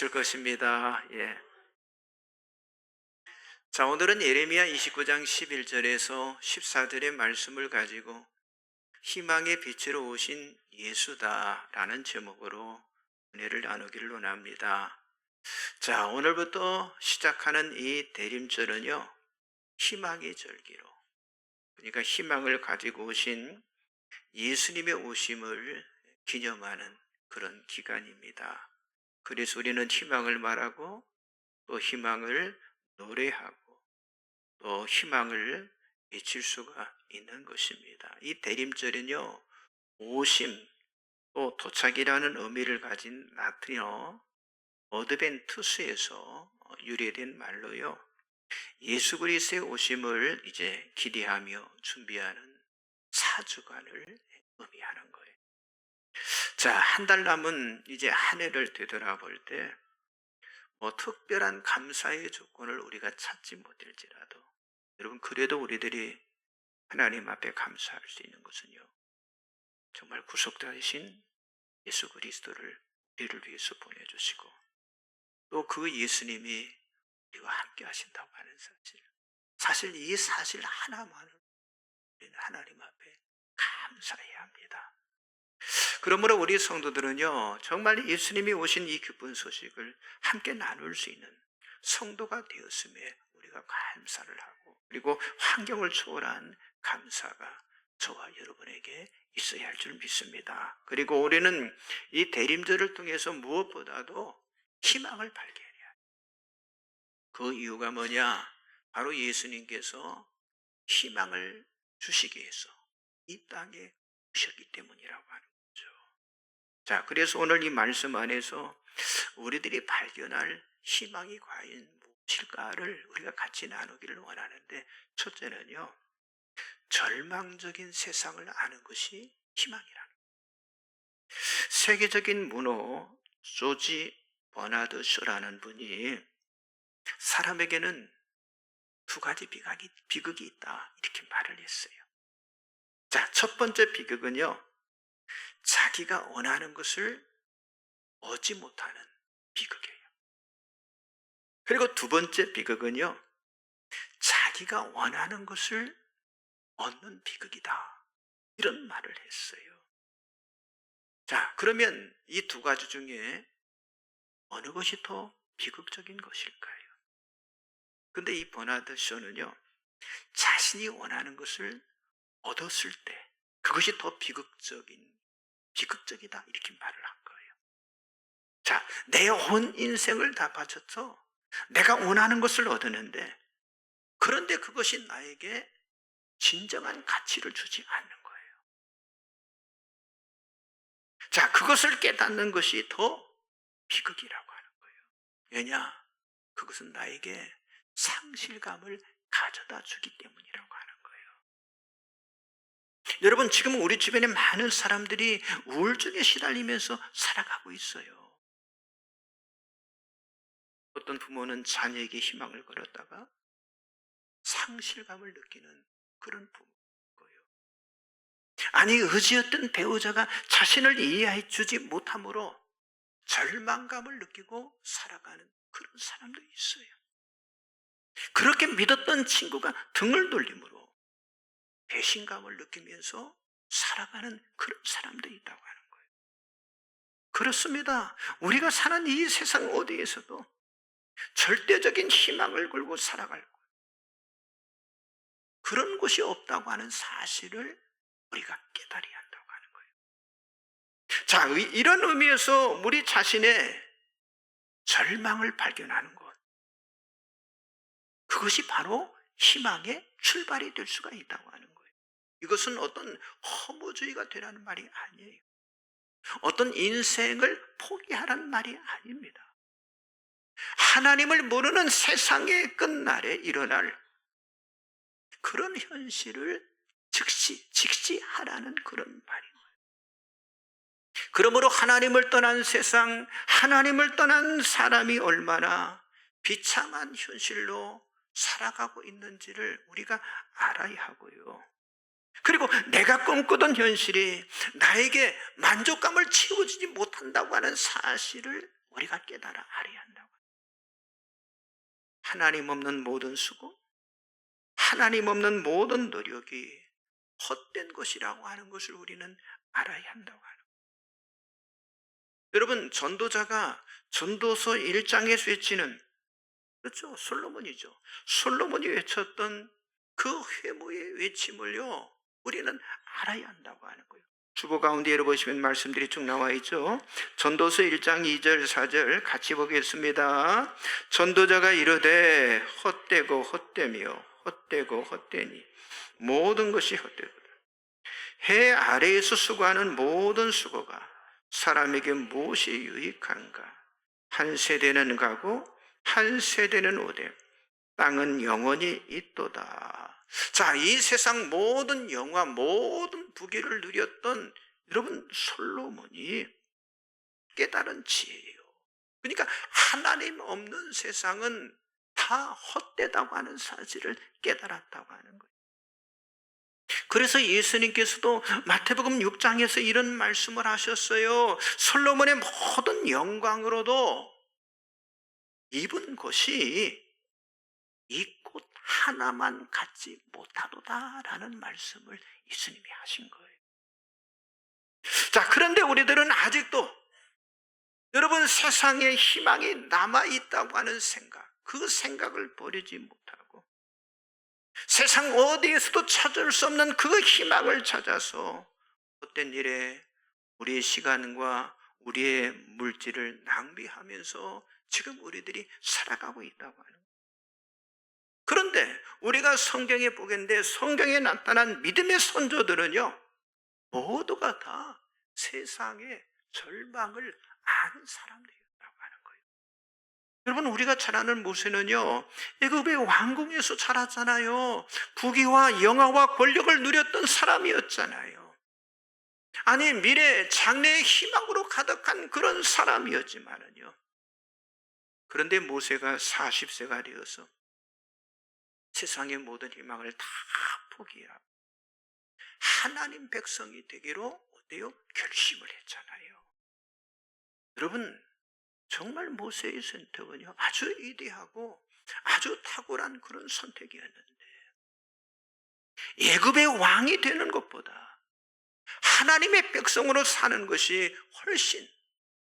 있을 것입니다. 예. 자, 오늘은 예레미야 29장 11절에서 14절의 말씀을 가지고 희망의 빛으로 오신 예수다라는 제목으로 은혜를 나누기를 원합니다. 자, 오늘부터 시작하는 이 대림절은요, 희망의 절기로, 그러니까 희망을 가지고 오신 예수님의 오심을 기념하는 그런 기간입니다. 그래서 우리는 희망을 말하고 또 희망을 노래하고 또 희망을 외칠 수가 있는 것입니다. 이 대림절은요, 오심 또 도착이라는 의미를 가진 라틴어 어드벤투스에서 유래된 말로요, 예수 그리스도의 오심을 이제 기대하며 준비하는 4주간을 의미하는 거예요. 자, 한 달 남은 이제 한 해를 되돌아볼 때 특별한 감사의 조건을 우리가 찾지 못할지라도 여러분, 그래도 우리들이 하나님 앞에 감사할 수 있는 것은요, 정말 구속자이신 예수 그리스도를 우리를 위해서 보내주시고 또 그 예수님이 우리와 함께 하신다고 하는 사실 이 사실 하나만을 우리는 하나님 앞에 감사해야 합니다. 그러므로 우리 성도들은요, 정말 예수님이 오신 이 기쁜 소식을 함께 나눌 수 있는 성도가 되었음에 우리가 감사를 하고, 그리고 환경을 초월한 감사가 저와 여러분에게 있어야 할 줄 믿습니다. 그리고 우리는 이 대림절을 통해서 무엇보다도 희망을 발견해야 해요. 그 이유가 뭐냐? 바로 예수님께서 희망을 주시기 위해서 이 땅에 오셨기 때문이라고 하는 거죠. 자, 그래서 오늘 이 말씀 안에서 우리들이 발견할 희망이 과연 무엇일까를 우리가 같이 나누기를 원하는데, 첫째는요, 절망적인 세상을 아는 것이 희망이라는 거예요. 세계적인 문호 조지 버나드 쇼라는 분이 사람에게는 두 가지 비극이 있다, 이렇게 말을 했어요. 자, 첫 번째 비극은요, 자기가 원하는 것을 얻지 못하는 비극이에요. 그리고 두 번째 비극은요, 자기가 원하는 것을 얻는 비극이다, 이런 말을 했어요. 자, 그러면 이 두 가지 중에 어느 것이 더 비극적인 것일까요? 근데 이 버나드 쇼는요, 자신이 원하는 것을 얻었을 때 그것이 더 비극적이다, 이렇게 말을 한 거예요. 자, 내 온 인생을 다 바쳐서 내가 원하는 것을 얻었는데, 그런데 그것이 나에게 진정한 가치를 주지 않는 거예요. 자, 그것을 깨닫는 것이 더 비극이라고 하는 거예요. 왜냐? 그것은 나에게 상실감을 가져다 주기 때문이라고 하는 거예요. 여러분, 지금 우리 주변에 많은 사람들이 우울증에 시달리면서 살아가고 있어요. 어떤 부모는 자녀에게 희망을 걸었다가 상실감을 느끼는 그런 부모인 거예요. 아니, 의지였던 배우자가 자신을 이해해 주지 못함으로 절망감을 느끼고 살아가는 그런 사람도 있어요. 그렇게 믿었던 친구가 등을 돌림으로 배신감을 느끼면서 살아가는 그런 사람도 있다고 하는 거예요. 그렇습니다. 우리가 사는 이 세상 어디에서도 절대적인 희망을 걸고 살아갈 거예요. 그런 곳이 없다고 하는 사실을 우리가 깨달아야 한다고 하는 거예요. 자, 이런 의미에서 우리 자신의 절망을 발견하는 것, 그것이 바로 희망의 출발이 될 수가 있다고 하는 거예요. 이것은 어떤 허무주의가 되라는 말이 아니에요. 어떤 인생을 포기하라는 말이 아닙니다. 하나님을 모르는 세상의 끝날에 일어날 그런 현실을 직시하라는 그런 말이에요. 그러므로 하나님을 떠난 세상, 하나님을 떠난 사람이 얼마나 비참한 현실로 살아가고 있는지를 우리가 알아야 하고요. 그리고 내가 꿈꾸던 현실이 나에게 만족감을 채워주지 못한다고 하는 사실을 우리가 깨달아 알아야 한다고. 하나님 없는 모든 수고, 하나님 없는 모든 노력이 헛된 것이라고 하는 것을 우리는 알아야 한다고 하는 거예요. 여러분, 전도자가 전도서 1장에서 외치는, 그렇죠, 솔로몬이죠. 솔로몬이 외쳤던 그 회무의 외침을요, 우리는 알아야 한다고 하는 거예요. 주보 가운데 열어보시면 말씀들이 쭉 나와 있죠. 전도서 1장 2절 4절 같이 보겠습니다. 전도자가 이르되 헛되고 헛되며 헛되고 헛되니 모든 것이 헛되고 해 아래에서 수고하는 모든 수고가 사람에게 무엇이 유익한가? 한 세대는 가고 한 세대는 오되 땅은 영원히 있도다. 자, 이 세상 모든 영화, 모든 부귀를 누렸던 여러분 솔로몬이 깨달은 지혜예요. 그러니까 하나님 없는 세상은 다 헛되다고 하는 사실을 깨달았다고 하는 거예요. 그래서 예수님께서도 마태복음 6장에서 이런 말씀을 하셨어요. 솔로몬의 모든 영광으로도 입은 것이 이 꽃 하나만 갖지 못하도다라는 말씀을 예수님이 하신 거예요. 자, 그런데 우리들은 아직도 여러분 세상에 희망이 남아있다고 하는 생각, 그 생각을 버리지 못하고 세상 어디에서도 찾을 수 없는 그 희망을 찾아서 어떤 일에 우리의 시간과 우리의 물질을 낭비하면서 지금 우리들이 살아가고 있다고 하는 거예요. 그런데 우리가 성경에 보겠는데 성경에 나타난 믿음의 선조들은요, 모두가 다 세상의 절망을 아는 사람들이었다고 하는 거예요. 여러분, 우리가 잘 아는 모세는요, 애굽의 왕궁에서 자랐잖아요. 부귀와 영화와 권력을 누렸던 사람이었잖아요. 아니, 미래 장래의 희망으로 가득한 그런 사람이었지만은요, 그런데 모세가 40세가 되어서 세상의 모든 희망을 다 포기하고 하나님 백성이 되기로 어때요? 결심을 했잖아요. 여러분, 정말 모세의 선택은요, 아주 위대하고 아주 탁월한 그런 선택이었는데, 애굽의 왕이 되는 것보다 하나님의 백성으로 사는 것이 훨씬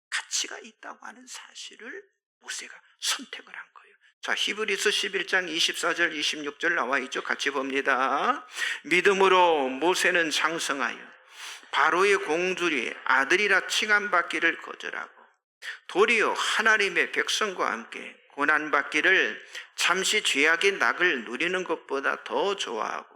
가치가 있다고 하는 사실을 모세가 선택을 한 거예요. 자, 히브리서 11장 24절 26절 나와 있죠. 같이 봅니다. 믿음으로 모세는 장성하여 바로의 공주리 아들이라 칭함받기를 거절하고 도리어 하나님의 백성과 함께 고난받기를 잠시 죄악의 낙을 누리는 것보다 더 좋아하고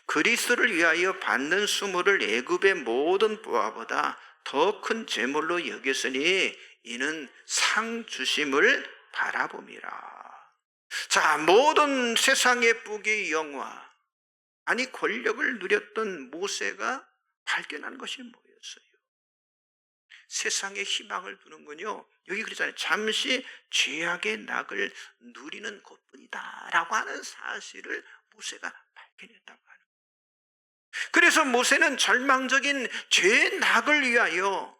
그리스도를 위하여 받는 수모를 애굽의 모든 부하보다 더 큰 재물로 여겼으니 이는 상 주심을 바라봄이라. 자, 모든 세상의 부귀 영화, 아니 권력을 누렸던 모세가 발견한 것이 뭐였어요? 세상의 희망을 두는군요. 여기 그러잖아요. 잠시 죄악의 낙을 누리는 것뿐이다 라고 하는 사실을 모세가 발견했다고 하는 거예요. 그래서 모세는 절망적인 죄의 낙을 위하여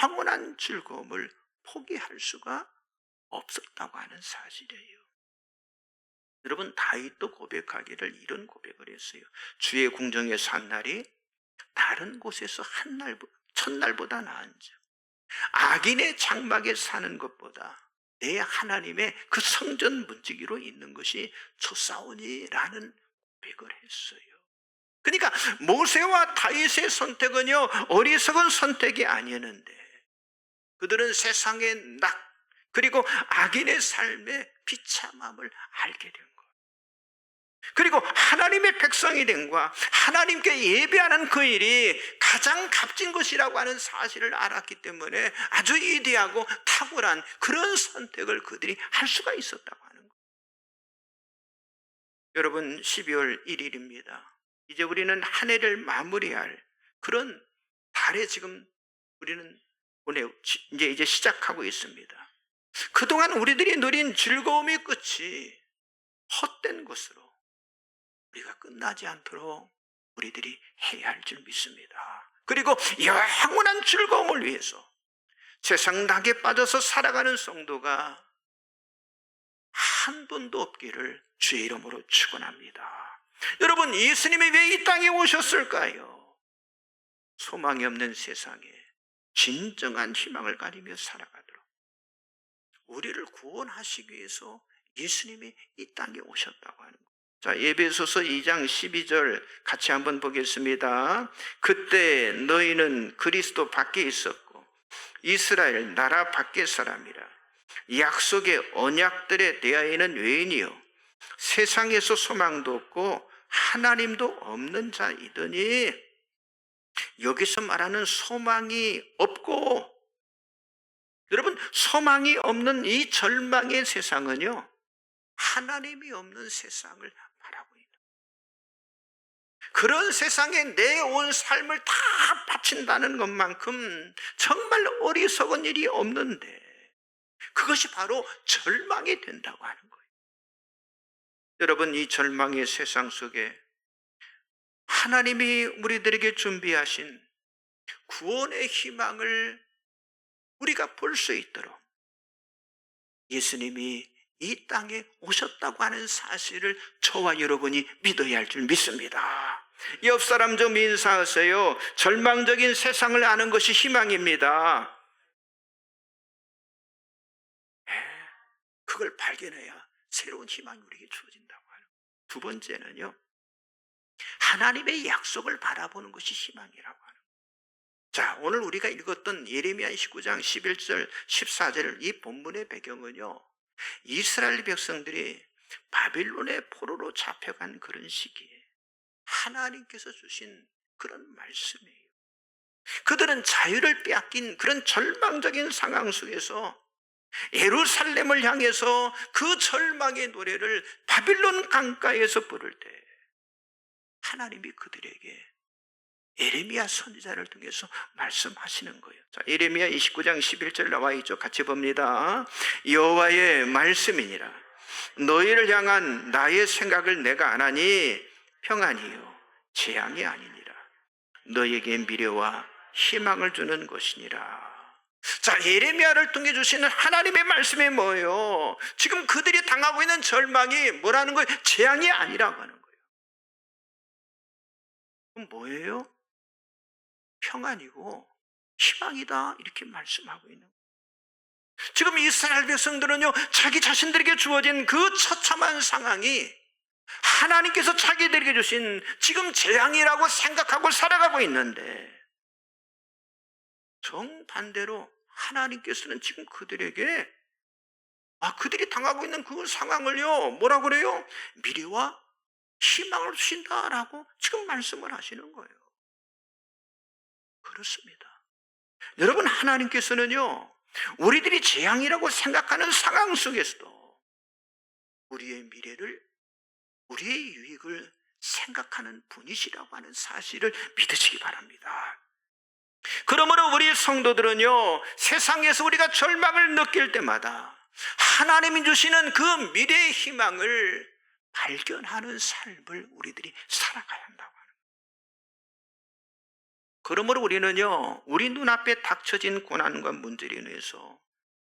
영원한 즐거움을 포기할 수가 없었다고 하는 사실이에요. 여러분, 다윗도 고백하기를 이런 고백을 했어요. 주의 궁정에 산 날이 다른 곳에서 첫날보다 나은즉 악인의 장막에 사는 것보다 내 하나님의 그 성전 문지기로 있는 것이 좋사오니라는 고백을 했어요. 그러니까 모세와 다윗의 선택은요, 어리석은 선택이 아니었는데 그들은 세상의 낙 그리고 악인의 삶의 비참함을 알게 된 거예요. 그리고 하나님의 백성이 됨과 하나님께 예배하는 그 일이 가장 값진 것이라고 하는 사실을 알았기 때문에 아주 위대하고 탁월한 그런 선택을 그들이 할 수가 있었다고 하는 거예요. 여러분, 12월 1일입니다. 이제 우리는 한 해를 마무리할 그런 달에 지금 우리는 이제 시작하고 있습니다. 그동안 우리들이 누린 즐거움의 끝이 헛된 것으로 우리가 끝나지 않도록 우리들이 해야 할 줄 믿습니다. 그리고 영원한 즐거움을 위해서 세상 낙에 빠져서 살아가는 성도가 한 분도 없기를 주의 이름으로 축원합니다. 여러분, 예수님이 왜 이 땅에 오셨을까요? 소망이 없는 세상에 진정한 희망을 가지며 살아가도록 우리를 구원하시기 위해서 예수님이 이 땅에 오셨다고 하는 거예요. 자, 에베소서 2장 12절 같이 한번 보겠습니다. 그때 너희는 그리스도 밖에 있었고 이스라엘 나라 밖의 사람이라. 약속의 언약들에 대하여는 외인이요 세상에서 소망도 없고 하나님도 없는 자이더니, 여기서 말하는 소망이 없고, 여러분, 소망이 없는 이 절망의 세상은요, 하나님이 없는 세상을 말하고 있는, 그런 세상에 내 온 삶을 다 바친다는 것만큼 정말 어리석은 일이 없는데, 그것이 바로 절망이 된다고 하는 거예요. 여러분, 이 절망의 세상 속에 하나님이 우리들에게 준비하신 구원의 희망을 우리가 볼 수 있도록 예수님이 이 땅에 오셨다고 하는 사실을 저와 여러분이 믿어야 할 줄 믿습니다. 옆 사람 좀 인사하세요. 절망적인 세상을 아는 것이 희망입니다. 그걸 발견해야 새로운 희망이 우리에게 주어진다고 하는 거예요. 두 번째는요, 하나님의 약속을 바라보는 것이 희망이라고 하는 거예요. 자, 오늘 우리가 읽었던 예레미야 29장 11절 14절 이 본문의 배경은요, 이스라엘 백성들이 바빌론의 포로로 잡혀간 그런 시기에 하나님께서 주신 그런 말씀이에요. 그들은 자유를 빼앗긴 그런 절망적인 상황 속에서 예루살렘을 향해서 그 절망의 노래를 바빌론 강가에서 부를 때 하나님이 그들에게 예레미야 선지자를 통해서 말씀하시는 거예요. 자, 예레미야 29장 11절 나와 있죠. 같이 봅니다. 여호와의 말씀이니라. 너희를 향한 나의 생각을 내가 안 하니 평안이요 재앙이 아니니라. 너희에게 미래와 희망을 주는 것이니라. 자, 예레미야를 통해 주시는 하나님의 말씀이 뭐예요? 지금 그들이 당하고 있는 절망이 뭐라는 거예요? 재앙이 아니라고 하는 거예요. 그럼 뭐예요? 평안이고 희망이다, 이렇게 말씀하고 있는 거예요. 지금 이스라엘 백성들은요, 자기 자신들에게 주어진 그 처참한 상황이 하나님께서 자기들에게 주신 지금 재앙이라고 생각하고 살아가고 있는데, 정반대로 하나님께서는 지금 그들에게 그들이 당하고 있는 그 상황을요, 뭐라고 그래요? 미래와 희망을 주신다라고 지금 말씀을 하시는 거예요. 그렇습니다. 여러분, 하나님께서는요, 우리들이 재앙이라고 생각하는 상황 속에서도 우리의 미래를, 우리의 유익을 생각하는 분이시라고 하는 사실을 믿으시기 바랍니다. 그러므로 우리 성도들은요, 세상에서 우리가 절망을 느낄 때마다 하나님이 주시는 그 미래의 희망을 발견하는 삶을 우리들이 살아가야 한다고 하는 거예요. 그러므로 우리는요, 우리 눈앞에 닥쳐진 고난과 문제로 인해서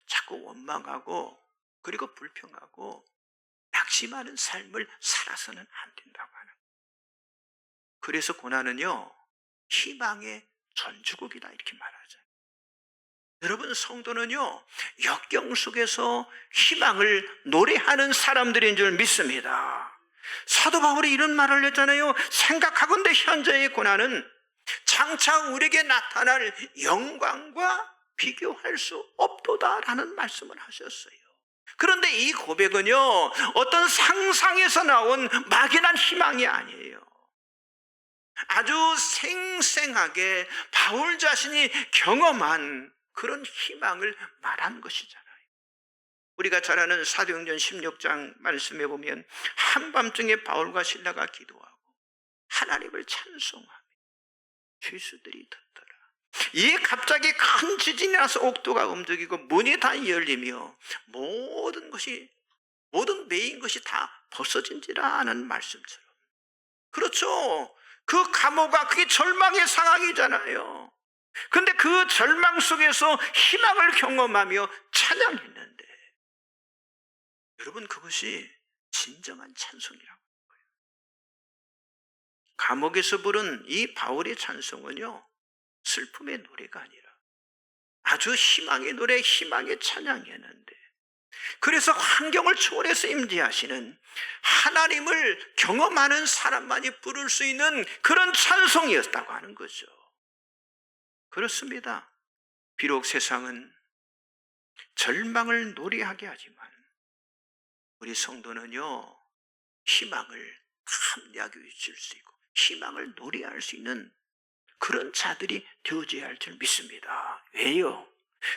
자꾸 원망하고 그리고 불평하고 낙심하는 삶을 살아서는 안 된다고 하는 거예요. 그래서 고난은요, 희망의 전주곡이다, 이렇게 말하죠. 여러분, 성도는요, 역경 속에서 희망을 노래하는 사람들인 줄 믿습니다. 사도 바울이 이런 말을 했잖아요. 생각하건대 현재의 고난은 장차 우리에게 나타날 영광과 비교할 수 없도다라는 말씀을 하셨어요. 그런데 이 고백은요, 어떤 상상에서 나온 막연한 희망이 아니에요. 아주 생생하게 바울 자신이 경험한 그런 희망을 말한 것이잖아요. 우리가 잘 아는 사도행전 16장 말씀에 보면 한밤중에 바울과 실라가 기도하고 하나님을 찬송하며 죄수들이 듣더라. 이 갑자기 큰 지진이 나서 옥도가 움직이고 문이 다 열리며 모든 매인 것이 다 벗어진지라 하는 말씀처럼, 그렇죠, 그 감옥아, 그게 절망의 상황이잖아요. 근데 그 절망 속에서 희망을 경험하며 찬양했는데, 여러분, 그것이 진정한 찬송이라고. 감옥에서 부른 이 바울의 찬송은요, 슬픔의 노래가 아니라 아주 희망의 노래, 희망의 찬양이었는데, 그래서 환경을 초월해서 임재하시는 하나님을 경험하는 사람만이 부를 수 있는 그런 찬송이었다고 하는 거죠. 그렇습니다. 비록 세상은 절망을 노래하게 하지만 우리 성도는요, 희망을 함께하게 해줄 수 있고 희망을 노래할 수 있는 그런 자들이 되어져야 할 줄 믿습니다. 왜요?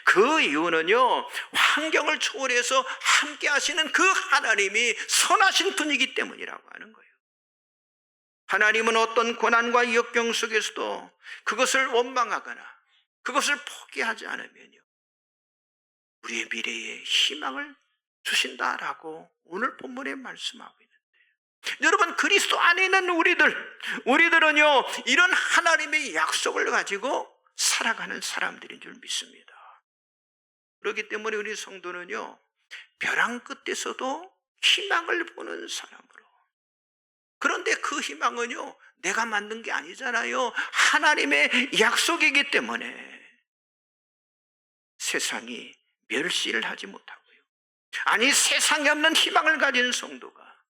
그 이유는요, 환경을 초월해서 함께 하시는 그 하나님이 선하신 분이기 때문이라고 하는 거예요. 하나님은 어떤 고난과 역경 속에서도 그것을 원망하거나 그것을 포기하지 않으면요, 우리의 미래에 희망을 주신다라고 오늘 본문에 말씀하고 있는데, 여러분, 그리스도 안에 있는 우리들은요, 이런 하나님의 약속을 가지고 살아가는 사람들인 줄 믿습니다. 그렇기 때문에 우리 성도는요, 벼랑 끝에서도 희망을 보는 사람으로. 그런데 그 희망은요, 내가 만든 게 아니잖아요. 하나님의 약속이기 때문에 세상이 멸시를 하지 못하고요, 아니, 세상에 없는 희망을 가진 성도가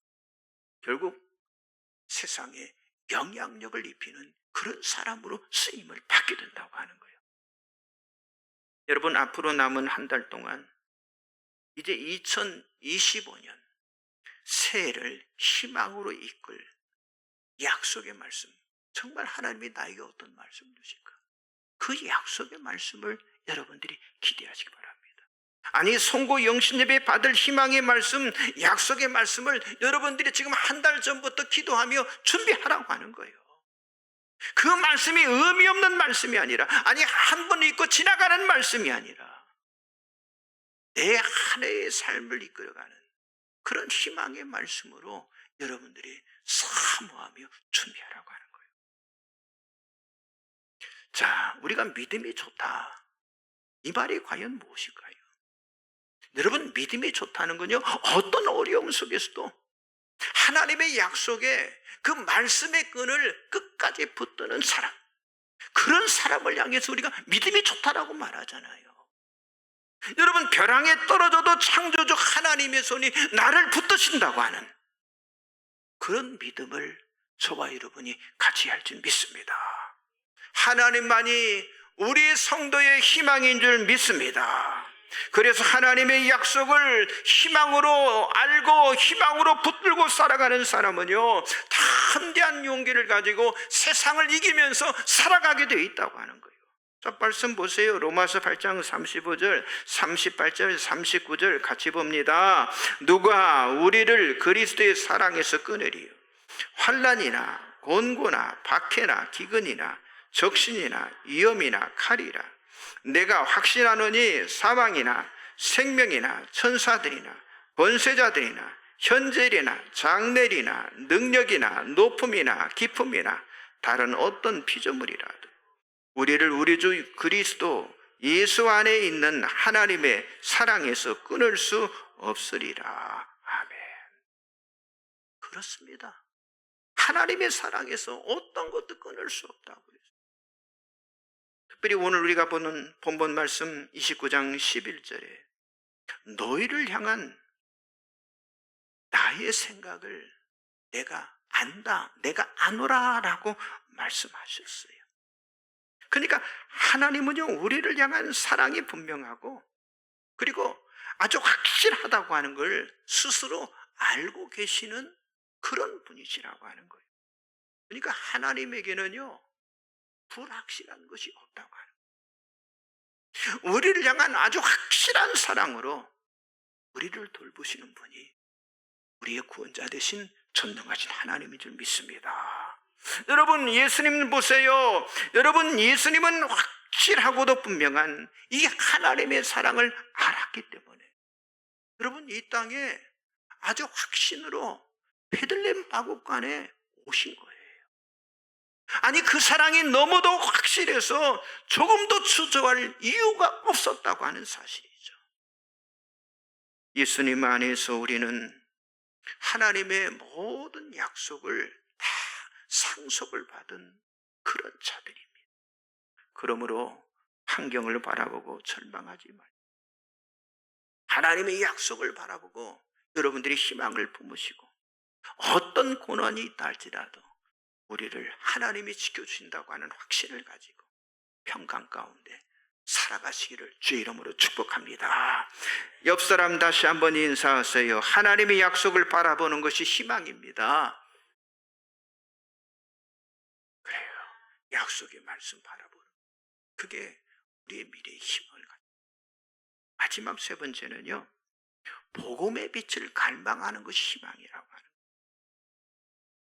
결국 세상에 영향력을 입히는 그런 사람으로 쓰임을 받게 된다고 하는 거예요. 여러분, 앞으로 남은 한 달 동안 이제 2025년 새해를 희망으로 이끌 약속의 말씀, 정말 하나님이 나에게 어떤 말씀을 주실까? 그 약속의 말씀을 여러분들이 기대하시기 바랍니다. 아니, 송고 영신예배 받을 희망의 말씀, 약속의 말씀을 여러분들이 지금 한 달 전부터 기도하며 준비하라고 하는 거예요. 그 말씀이 의미 없는 말씀이 아니라, 아니, 한 번 읽고 지나가는 말씀이 아니라 내 한 해의 삶을 이끌어가는 그런 희망의 말씀으로 여러분들이 사모하며 준비하라고 하는 거예요. 자, 우리가 믿음이 좋다, 이 말이 과연 무엇일까요? 여러분, 믿음이 좋다는 건요, 어떤 어려움 속에서도 하나님의 약속에 그 말씀의 끈을 끝까지 붙드는 사람, 그런 사람을 향해서 우리가 믿음이 좋다라고 말하잖아요. 여러분, 벼랑에 떨어져도 창조주 하나님의 손이 나를 붙드신다고 하는 그런 믿음을 저와 여러분이 같이 할 줄 믿습니다. 하나님만이 우리 성도의 희망인 줄 믿습니다. 그래서 하나님의 약속을 희망으로 알고 희망으로 붙들고 살아가는 사람은요, 담대한 용기를 가지고 세상을 이기면서 살아가게 되어 있다고 하는 거예요. 자, 말씀 보세요. 로마서 8장 35절, 38절, 39절 같이 봅니다. 누가 우리를 그리스도의 사랑에서 끊으리요? 환난이나 곤고나 박해나 기근이나 적신이나 위험이나 칼이라. 내가 확신하노니 사망이나 생명이나 천사들이나 권세자들이나 현재일이나 장래일이나 능력이나 높음이나 깊음이나 다른 어떤 피조물이라도 우리를 우리 주 그리스도 예수 안에 있는 하나님의 사랑에서 끊을 수 없으리라. 아멘. 그렇습니다. 하나님의 사랑에서 어떤 것도 끊을 수 없다고 그랬어요. 특별히 오늘 우리가 보는 본문 말씀 29장 11절에 너희를 향한 나의 생각을 내가 안다, 내가 아노라 라고 말씀하셨어요. 그러니까 하나님은요, 우리를 향한 사랑이 분명하고, 그리고 아주 확실하다고 하는 걸 스스로 알고 계시는 그런 분이시라고 하는 거예요. 그러니까 하나님에게는요, 불확실한 것이 없다고 하는 거예요. 우리를 향한 아주 확실한 사랑으로 우리를 돌보시는 분이 우리의 구원자 되신 전능하신 하나님인 줄 믿습니다. 여러분, 예수님 보세요. 여러분, 예수님은 확실하고도 분명한 이 하나님의 사랑을 알았기 때문에 여러분, 이 땅에 아주 확신으로 베들레헴 마곡간에 오신 거예요. 아니 그 사랑이 너무도 확실해서 조금도 주저할 이유가 없었다고 하는 사실이죠. 예수님 안에서 우리는 하나님의 모든 약속을 다 상속을 받은 그런 자들입니다. 그러므로 환경을 바라보고 절망하지 말고 하나님의 약속을 바라보고 여러분들이 희망을 품으시고 어떤 고난이 있다 할지라도 우리를 하나님이 지켜주신다고 하는 확신을 가지고 평강 가운데 살아가시기를 주의 이름으로 축복합니다. 옆 사람 다시 한번 인사하세요. 하나님의 약속을 바라보는 것이 희망입니다. 그래요. 약속의 말씀 바라보는 그게 우리의 미래의 희망을 가지고. 마지막 세 번째는요, 복음의 빛을 갈망하는 것이 희망이라고 하는 거예요.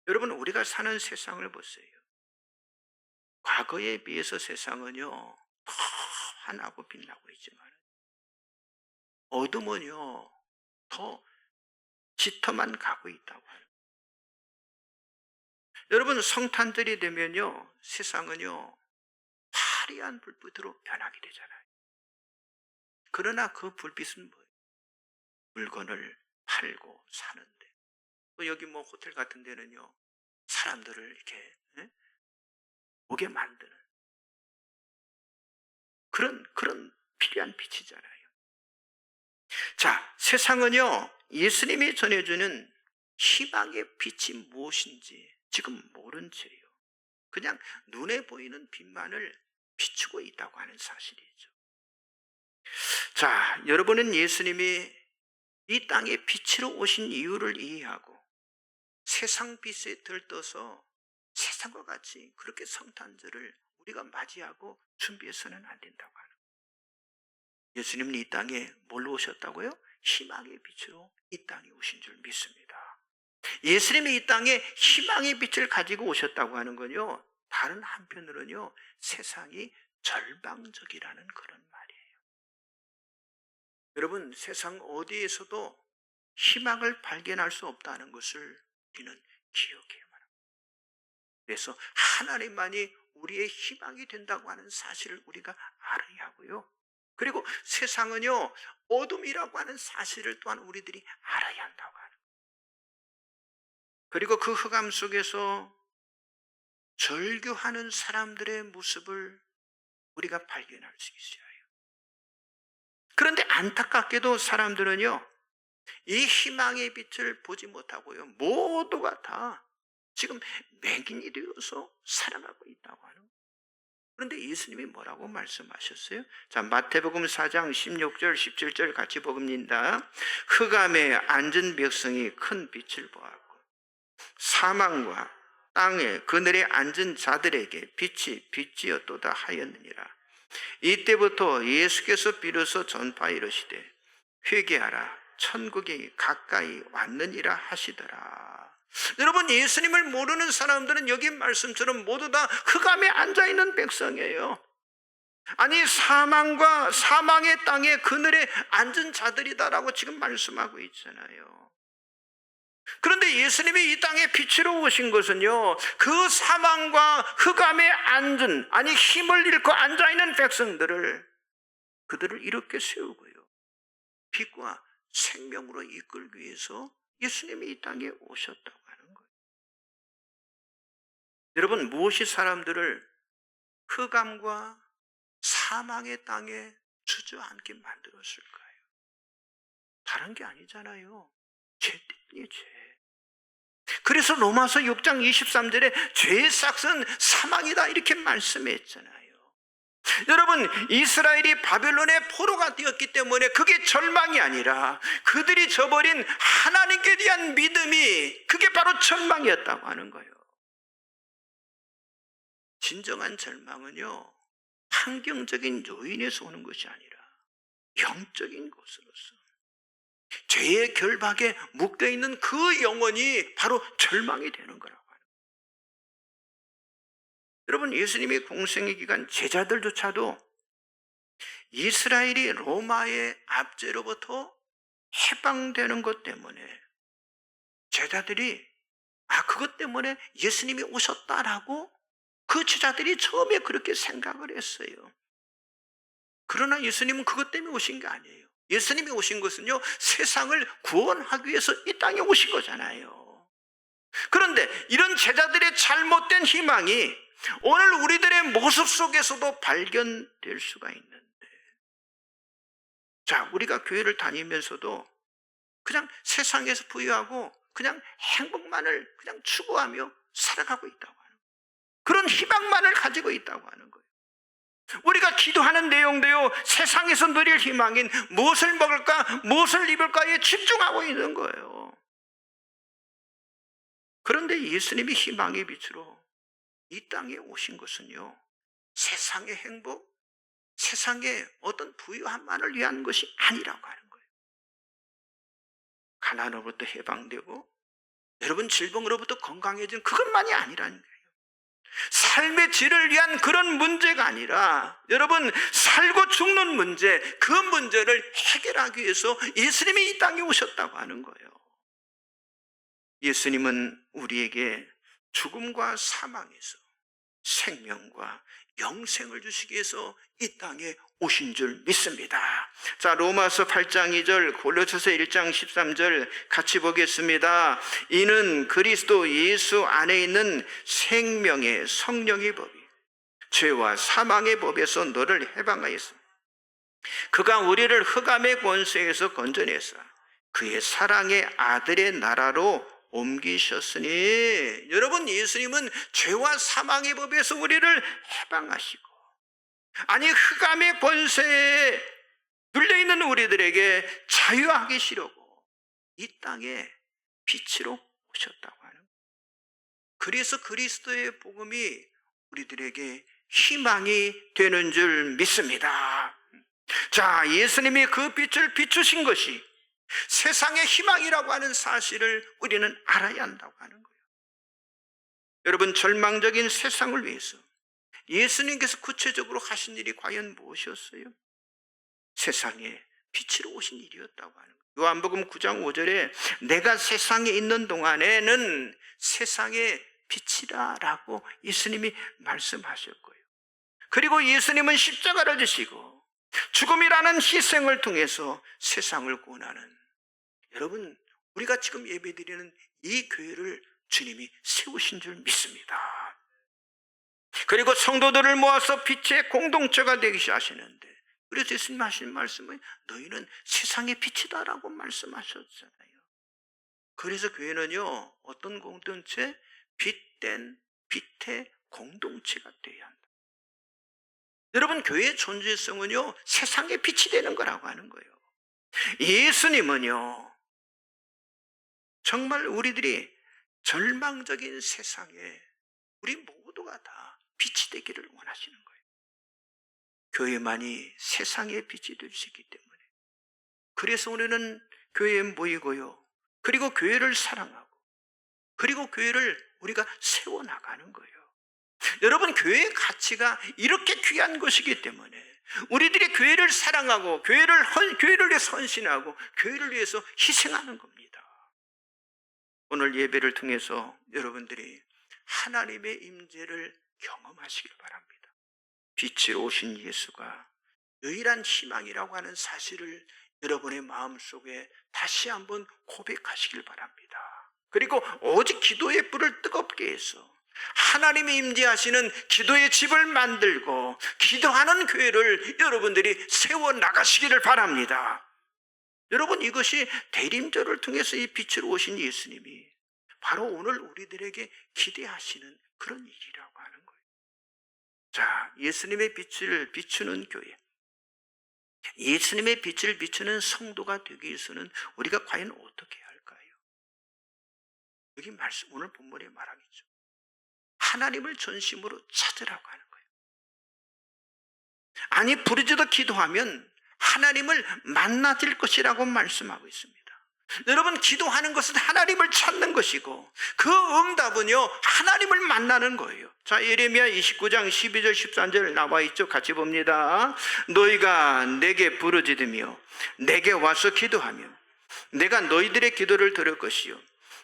여러분, 우리가 사는 세상을 보세요. 과거에 비해서 세상은요 더 환하고 빛나고 있지만 어둠은요 더 짙어만 가고 있다고 하는. 여러분, 성탄절이 되면요 세상은요 화려한 불빛으로 변하게 되잖아요. 그러나 그 불빛은 뭐예요? 물건을 팔고 사는데, 또 여기 뭐 호텔 같은 데는요 사람들을 이렇게 오게 만드는 그런 필요한 빛이잖아요. 자, 세상은요 예수님이 전해주는 희망의 빛이 무엇인지 지금 모른 채요 그냥 눈에 보이는 빛만을 비추고 있다고 하는 사실이죠. 자, 여러분은 예수님이 이 땅에 빛으로 오신 이유를 이해하고 세상 빛에 들떠서 세상과 같이 그렇게 성탄절을 우리가 맞이하고 준비해서는 안 된다고 하는 거예요. 예수님은 이 땅에 뭘로 오셨다고요? 희망의 빛으로 이 땅에 오신 줄 믿습니다. 예수님이 이 땅에 희망의 빛을 가지고 오셨다고 하는 건요, 다른 한편으로는요 세상이 절망적이라는 그런 말이에요. 여러분, 세상 어디에서도 희망을 발견할 수 없다는 것을 우리는 기억해야 합니다. 그래서 하나님만이 우리의 희망이 된다고 하는 사실을 우리가 알아야 하고요, 그리고 세상은요 어둠이라고 하는 사실을 또한 우리들이 알아야 한다고 하는 거예요. 그리고 그 흑암 속에서 절규하는 사람들의 모습을 우리가 발견할 수 있어요. 그런데 안타깝게도 사람들은요 이 희망의 빛을 보지 못하고요 모두가 다 지금 맹인이 되어서 살아가고 있다고 하는 거예요. 그런데 예수님이 뭐라고 말씀하셨어요? 자, 마태복음 4장 16절 17절 같이 복음입니다. 흑암에 앉은 백성이 큰 빛을 보았고 사망과 땅에 그늘에 앉은 자들에게 빛이 빛이었도다 하였느니라. 이때부터 예수께서 비로소 전파 이르시되 회개하라, 천국이 가까이 왔느니라 하시더라. 여러분, 예수님을 모르는 사람들은 여기 말씀처럼 모두 다 흑암에 앉아있는 백성이에요. 아니, 사망과 사망의 땅에 그늘에 앉은 자들이다라고 지금 말씀하고 있잖아요. 그런데 예수님이 이 땅에 빛으로 오신 것은요 그 사망과 흑암에 앉은, 아니 힘을 잃고 앉아있는 백성들을, 그들을 이렇게 세우고요 빛과 생명으로 이끌기 위해서 예수님이 이 땅에 오셨다고 하는 거예요. 여러분, 무엇이 사람들을 흑암과 사망의 땅에 주저앉게 만들었을까요? 다른 게 아니잖아요. 죄 때문이에요, 죄. 그래서 로마서 6장 23절에 죄의 삭은 사망이다 이렇게 말씀했잖아요. 여러분, 이스라엘이 바벨론의 포로가 되었기 때문에 그게 절망이 아니라 그들이 저버린 하나님께 대한 믿음이, 그게 바로 절망이었다고 하는 거예요. 진정한 절망은요 환경적인 요인에서 오는 것이 아니라 영적인 것으로서 죄의 결박에 묶여있는 그 영혼이 바로 절망이 되는 거라고 하는 거예요. 여러분, 예수님이 공생의 기간 제자들조차도 이스라엘이 로마의 압제로부터 해방되는 것 때문에 제자들이 그것 때문에 예수님이 오셨다라고 그 제자들이 처음에 그렇게 생각을 했어요. 그러나 예수님은 그것 때문에 오신 게 아니에요. 예수님이 오신 것은요, 세상을 구원하기 위해서 이 땅에 오신 거잖아요. 그런데 이런 제자들의 잘못된 희망이 오늘 우리들의 모습 속에서도 발견될 수가 있는데, 자, 우리가 교회를 다니면서도 그냥 세상에서 부유하고 그냥 행복만을 그냥 추구하며 살아가고 있다고 하는 거예요. 그런 희망만을 가지고 있다고 하는 거예요. 우리가 기도하는 내용도요, 세상에서 누릴 희망인 무엇을 먹을까, 무엇을 입을까에 집중하고 있는 거예요. 그런데 예수님이 희망의 빛으로 이 땅에 오신 것은요, 세상의 행복, 세상의 어떤 부유함만을 위한 것이 아니라고 하는 거예요. 가난으로부터 해방되고 여러분 질병으로부터 건강해진 그것만이 아니라는 거예요. 삶의 질을 위한 그런 문제가 아니라 여러분 살고 죽는 문제, 그 문제를 해결하기 위해서 예수님이 이 땅에 오셨다고 하는 거예요. 예수님은 우리에게 죽음과 사망에서 생명과 영생을 주시기 위해서 이 땅에 오신 줄 믿습니다. 자, 로마서 8장 2절, 골로새서 1장 13절 같이 보겠습니다. 이는 그리스도 예수 안에 있는 생명의 성령의 법이 죄와 사망의 법에서 너를 해방하였습니다. 그가 우리를 흑암의 권세에서 건져내사 그의 사랑의 아들의 나라로 옮기셨으니, 여러분 예수님은 죄와 사망의 법에서 우리를 해방하시고, 아니 흑암의 권세에 눌려있는 우리들에게 자유하게 하시려고 이 땅에 빛으로 오셨다고 하는 거예요. 그래서 그리스도의 복음이 우리들에게 희망이 되는 줄 믿습니다. 자, 예수님이 그 빛을 비추신 것이 세상의 희망이라고 하는 사실을 우리는 알아야 한다고 하는 거예요. 여러분, 절망적인 세상을 위해서 예수님께서 구체적으로 하신 일이 과연 무엇이었어요? 세상에 빛으로 오신 일이었다고 하는 거예요. 요한복음 9장 5절에 내가 세상에 있는 동안에는 세상의 빛이라 라고 예수님이 말씀하셨고요. 그리고 예수님은 십자가를 지시고 죽음이라는 희생을 통해서 세상을 구원하는, 여러분 우리가 지금 예배드리는 이 교회를 주님이 세우신 줄 믿습니다. 그리고 성도들을 모아서 빛의 공동체가 되게 하시는데, 그래서 예수님 하신 말씀은 너희는 세상의 빛이다라고 말씀하셨잖아요. 그래서 교회는요, 어떤 공동체? 빛된 빛의 공동체가 되어야 한다. 여러분, 교회의 존재성은요, 세상의 빛이 되는 거라고 하는 거예요. 예수님은요, 정말 우리들이 절망적인 세상에 우리 모두가 다 빛이 되기를 원하시는 거예요. 교회만이 세상의 빛이 될 수 있기 때문에, 그래서 우리는 교회에 모이고요, 그리고 교회를 사랑하고, 그리고 교회를 우리가 세워나가는 거예요. 여러분, 교회의 가치가 이렇게 귀한 것이기 때문에 우리들이 교회를 사랑하고 교회를 위해서 헌신하고 교회를 위해서 희생하는 겁니다. 오늘 예배를 통해서 여러분들이 하나님의 임재를 경험하시길 바랍니다. 빛으로 오신 예수가 유일한 희망이라고 하는 사실을 여러분의 마음속에 다시 한번 고백하시길 바랍니다. 그리고 오직 기도의 불을 뜨겁게 해서 하나님이 임재하시는 기도의 집을 만들고 기도하는 교회를 여러분들이 세워나가시기를 바랍니다. 여러분, 이것이 대림절을 통해서 이 빛으로 오신 예수님이 바로 오늘 우리들에게 기대하시는 그런 일이라고 하는 거예요. 자, 예수님의 빛을 비추는 교회, 예수님의 빛을 비추는 성도가 되기 위해서는 우리가 과연 어떻게 해야 할까요? 여기 말씀, 오늘 본문의 말하기죠. 하나님을 전심으로 찾으라고 하는 거예요. 아니, 부르짖어 기도하면 하나님을 만나질 것이라고 말씀하고 있습니다. 여러분, 기도하는 것은 하나님을 찾는 것이고 그 응답은요, 하나님을 만나는 거예요. 자, 예레미야 29장 12절 13절 나와 있죠. 같이 봅니다. 너희가 내게 부르짖으며 내게 와서 기도하면 내가 너희들의 기도를 들을 것이요,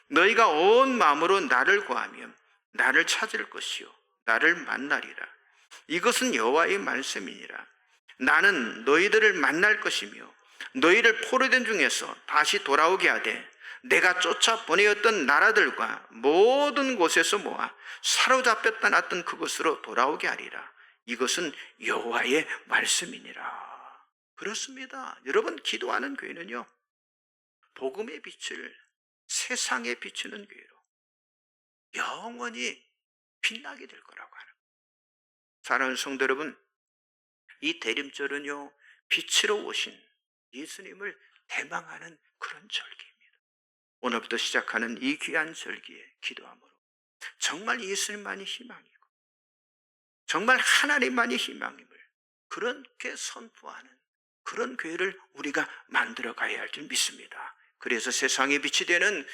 너희가 온 마음으로 나를 구하면 나를 찾을 것이요, 나를 만나리라. 이것은 여호와의 말씀이니라. 나는 너희들을 만날 것이며 너희를 포로된 중에서 다시 돌아오게 하되 내가 쫓아 보내었던 나라들과 모든 곳에서 모아 사로잡혔다 놨던 그곳으로 돌아오게 하리라. 이것은 여호와의 말씀이니라. 그렇습니다. 여러분, 기도하는 교회는요, 복음의 빛을 세상에 비추는 교회로 영원히 빛나게 될 거라고 하는 거예요. 사랑하는 성도 여러분, 이 대림절은요, 빛으로 오신 예수님을 대망하는 그런 절기입니다. 오늘부터 시작하는 이 귀한 절기에 기도함으로 정말 예수님만이 희망이고 정말 하나님만이 희망임을 그렇게 선포하는 그런 교회를 우리가 만들어 가야 할 줄 믿습니다. 그래서 세상의 빛이 되는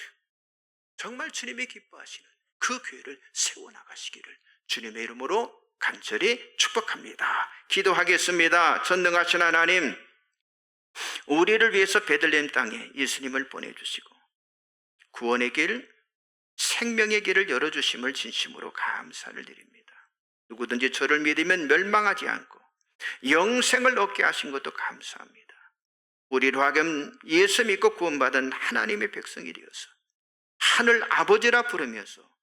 정말 주님이 기뻐하시는 그 교회를 세워나가시기를 주님의 이름으로 간절히 축복합니다. 기도하겠습니다. 전능하신 하나님, 우리를 위해서 베들레헴 땅에 예수님을 보내주시고 구원의 길, 생명의 길을 열어주심을 진심으로 감사를 드립니다. 누구든지 저를 믿으면 멸망하지 않고 영생을 얻게 하신 것도 감사합니다. 우리로 하여금 예수 믿고 구원받은 하나님의 백성이 되어서 하늘 아버지라 부르면서